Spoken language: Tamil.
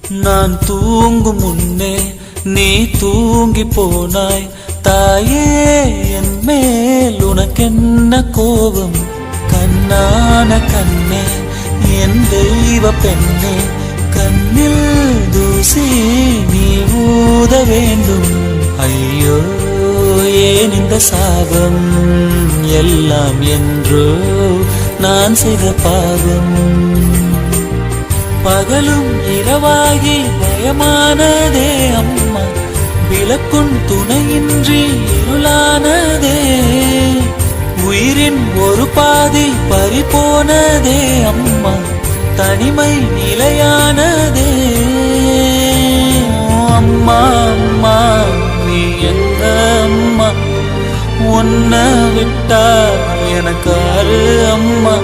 நான் தூங்கும் முன்னே நீ தூங்கி போனாய் தாயே, என் மேல் உனக்கென்ன கோபம்? கண்ணான கண்ணே, என் தெய்வ பெண்ணே, கண்ணில் தூசி நீ ஊத வேண்டும். ஐயோ ஏன் இந்த சாபம் எல்லாம் என்றோ நான் செய்த பாவம். பகலும் இரவாகி பயமானதே அம்மா, விளக்குன் துணையின்றி இருளானதே. உயிரின் ஒரு பாதி பறிபோனதே அம்மா, தனிமை நிலையானதே. அம்மா அம்மா நீ எங்க அம்மா, உன்னை விட்டா எனக்காரு அம்மா.